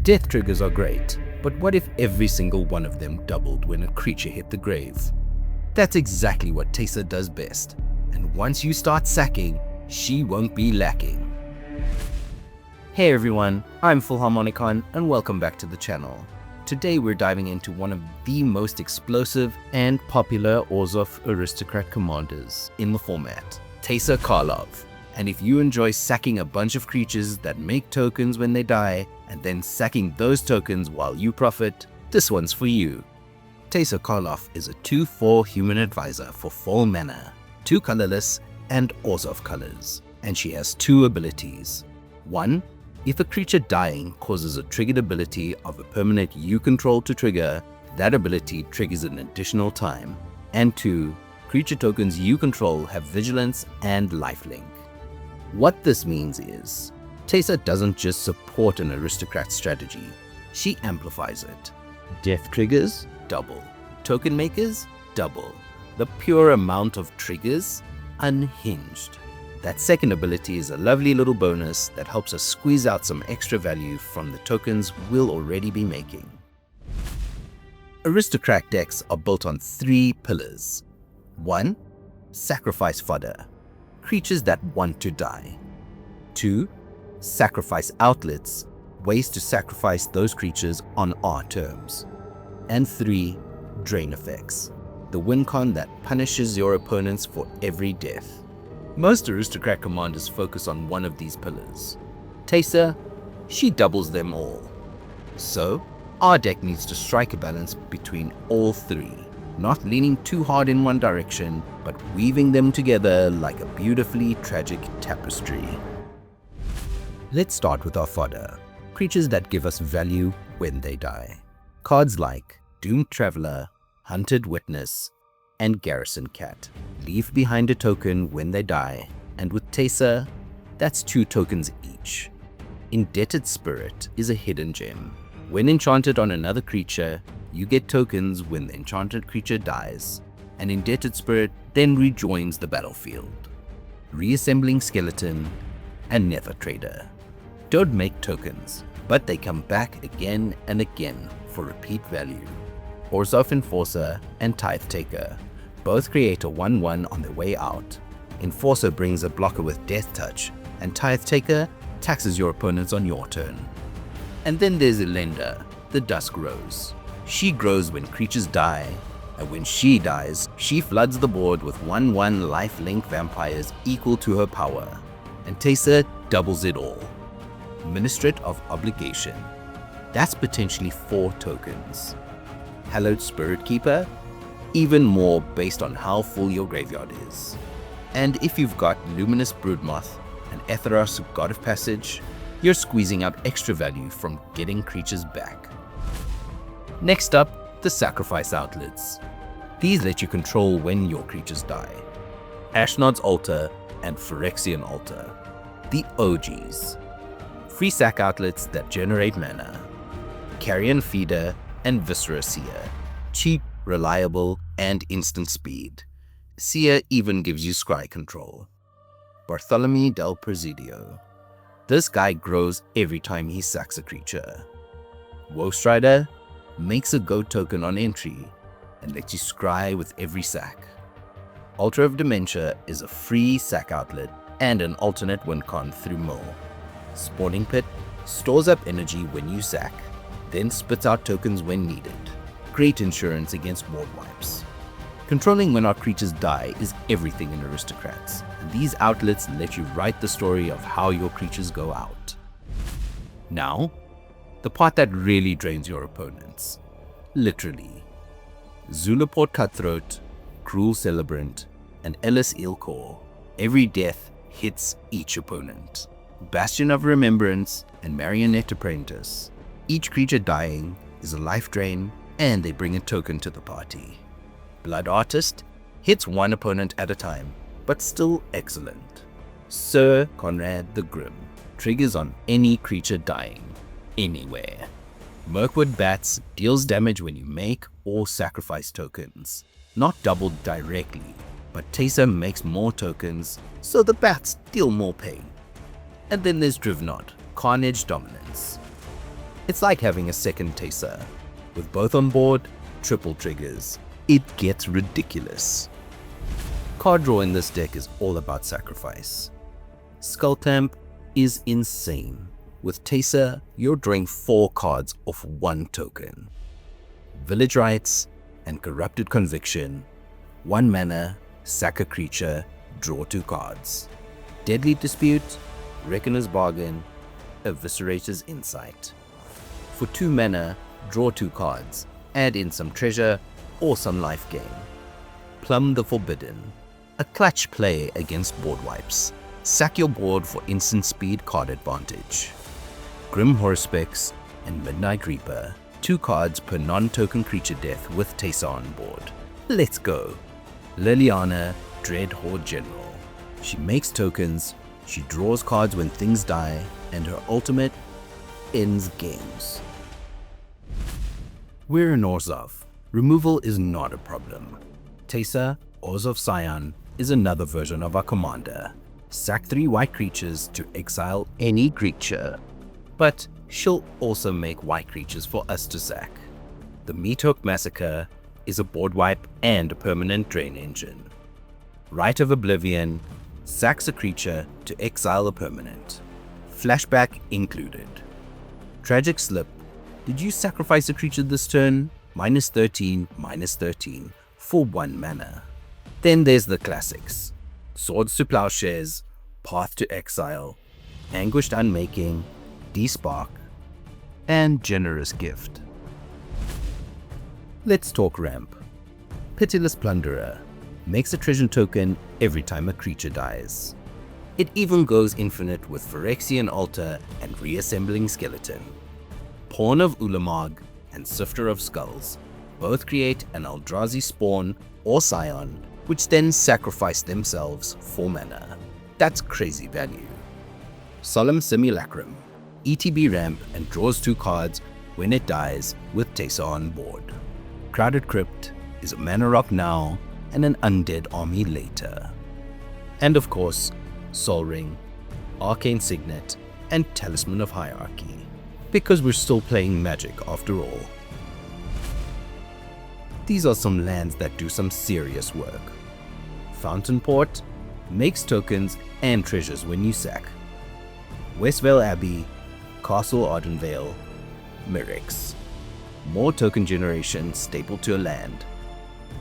Death triggers are great, but what if every single one of them doubled when a creature hit the grave? That's exactly what Teysa does best, and once you start sacking, she won't be lacking. Hey everyone, I'm Full Harmonicon and welcome back to the channel. Today we're diving into one of the most explosive and popular Orzhov Aristocrat commanders in the format, Teysa Karlov. And if you enjoy sacking a bunch of creatures that make tokens when they die, and then sacking those tokens while you profit, this one's for you. Teysa Karlov is a 2/4 human advisor for 4 mana, 2 colorless and Orzhov colors, and she has 2 abilities. 1. If a creature dying causes a triggered ability of a permanent you control to trigger, that ability triggers an additional time. And 2. Creature tokens you control have vigilance and lifelink. What this means is, Teysa doesn't just support an aristocrat strategy, she amplifies it. Death triggers, double. Token makers, double. The pure amount of triggers, unhinged. That second ability is a lovely little bonus that helps us squeeze out some extra value from the tokens we'll already be making. Aristocrat decks are built on 3 pillars. 1. Sacrifice fodder, creatures that want to die. 2. Sacrifice outlets, ways to sacrifice those creatures on our terms. And 3. Drain effects, the win con that punishes your opponents for every death. Most aristocrat commanders focus on one of these pillars. Teysa, she doubles them all. So, our deck needs to strike a balance between all 3, not leaning too hard in one direction, but weaving them together like a beautifully tragic tapestry. Let's start with our fodder, creatures that give us value when they die. Cards like Doomed Traveler, Hunted Witness, and Garrison Cat leave behind a token when they die, and with Teysa, that's 2 tokens each. Indebted Spirit is a hidden gem. When enchanted on another creature, you get tokens when the enchanted creature dies, and Indebted Spirit then rejoins the battlefield. Reassembling Skeleton and Nether Trader don't make tokens, but they come back again and again for repeat value. Orzhov Enforcer and Tithe Taker both create a 1/1 on their way out. Enforcer brings a blocker with Death Touch, and Tithe Taker taxes your opponents on your turn. And then there's Elenda, the Dusk Rose. She grows when creatures die, and when she dies, she floods the board with 1/1 lifelink vampires equal to her power. And Teysa doubles it all. Ministrate of Obligation. That's potentially 4 tokens. Hallowed Spirit Keeper, even more based on how full your graveyard is. And if you've got Luminous Broodmoth and Etheros, God of Passage, you're squeezing out extra value from getting creatures back. Next up, the Sacrifice Outlets. These let you control when your creatures die. Ashnod's Altar and Phyrexian Altar, the OGs. Free sack outlets that generate mana. Carrion Feeder and Viscera Seer, cheap, reliable, and instant speed. Seer even gives you scry control. Bartholomew del Presidio. This guy grows every time he sacks a creature. Woestrider makes a go token on entry and lets you scry with every sack. Altar of Dementia is a free sack outlet and an alternate win con through mill. Spawning Pit stores up energy when you sack, then spits out tokens when needed. Great insurance against board wipes. Controlling when our creatures die is everything in Aristocrats, and these outlets let you write the story of how your creatures go out. Now, the part that really drains your opponents. Literally. Zulaport Cutthroat, Cruel Celebrant, and Ellis Ilkor. Every death hits each opponent. Bastion of Remembrance and Marionette Apprentice. Each creature dying is a life drain, and they bring a token to the party. Blood Artist hits one opponent at a time, but still excellent. Sir Conrad the Grim triggers on any creature dying, anywhere. Mirkwood Bats deals damage when you make or sacrifice tokens, not doubled directly, but Teysa makes more tokens, so the bats deal more pain. And then there's Drivnod, Carnage Dominance. It's like having a second Teysa. With both on board, triple triggers. It gets ridiculous. Card draw in this deck is all about sacrifice. Skullclamp is insane. With Teysa, you're drawing 4 cards off 1 token. Village Rites and Corrupted Conviction. 1 mana, sack a creature, draw 2 cards. Deadly Dispute, Reckoner's Bargain, Eviscerator's Insight. For 2 mana, draw 2 cards, add in some treasure or some life gain. Plumb the Forbidden, a clutch play against board wipes. Sack your board for instant speed card advantage. Grim Horspex and Midnight Reaper, 2 cards per non-token creature death with Teysa on board. Let's go. Liliana, Dread Horde General. She makes tokens, she draws cards when things die, and her ultimate ends games. We're in Orzhov. Removal is not a problem. Teysa, Orzhov Scion, is another version of our commander. Sack 3 white creatures to exile any creature. But she'll also make white creatures for us to sack. The Meathook Massacre is a board wipe and a permanent drain engine. Rite of Oblivion sacks a creature to exile a permanent. Flashback included. Tragic Slip. Did you sacrifice a creature this turn? -13, -13 for 1 mana. Then there's the classics. Swords to Plowshares, Path to Exile, Anguished Unmaking, Despark, and Generous Gift. Let's talk ramp. Pitiless Plunderer makes a treasure token every time a creature dies. It even goes infinite with Phyrexian Altar and Reassembling Skeleton. Pawn of Ulamog and Sifter of Skulls both create an Eldrazi spawn or scion, which then sacrifice themselves for mana. That's crazy value. Solemn Simulacrum. ETB ramp and draws 2 cards when it dies with Teysa on board. Crowded Crypt is a mana rock now and an undead army later. And of course, Sol Ring, Arcane Signet, and Talisman of Hierarchy, because we're still playing Magic after all. These are some lands that do some serious work. Fountain Port makes tokens and treasures when you sack. Westvale Abbey, Castle Ardenvale, Mirrex. More token generation staple to a land.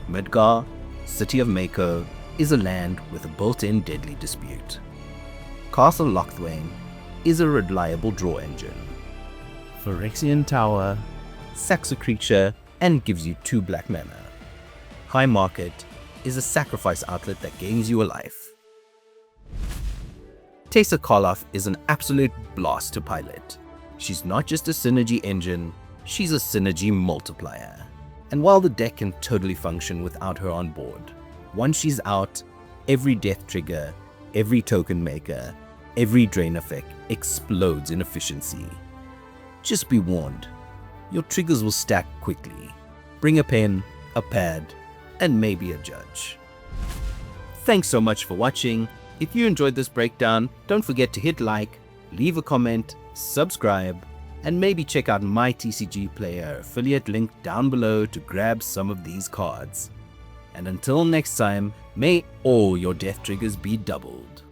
Midgar, City of Mako, is a land with a built-in Deadly Dispute. Castle Lochthwain is a reliable draw engine. Phyrexian Tower sacks a creature and gives you 2 black mana. High Market is a sacrifice outlet that gains you a life. Teysa Karlov is an absolute blast to pilot. She's not just a synergy engine, she's a synergy multiplier. And while the deck can totally function without her on board, once she's out, every death trigger, every token maker, every drain effect explodes in efficiency. Just be warned, your triggers will stack quickly. Bring a pen, a pad, and maybe a judge. Thanks so much for watching. If you enjoyed this breakdown, don't forget to hit like, leave a comment, subscribe, and maybe check out my TCG Player affiliate link down below to grab some of these cards. And until next time, may all your death triggers be doubled.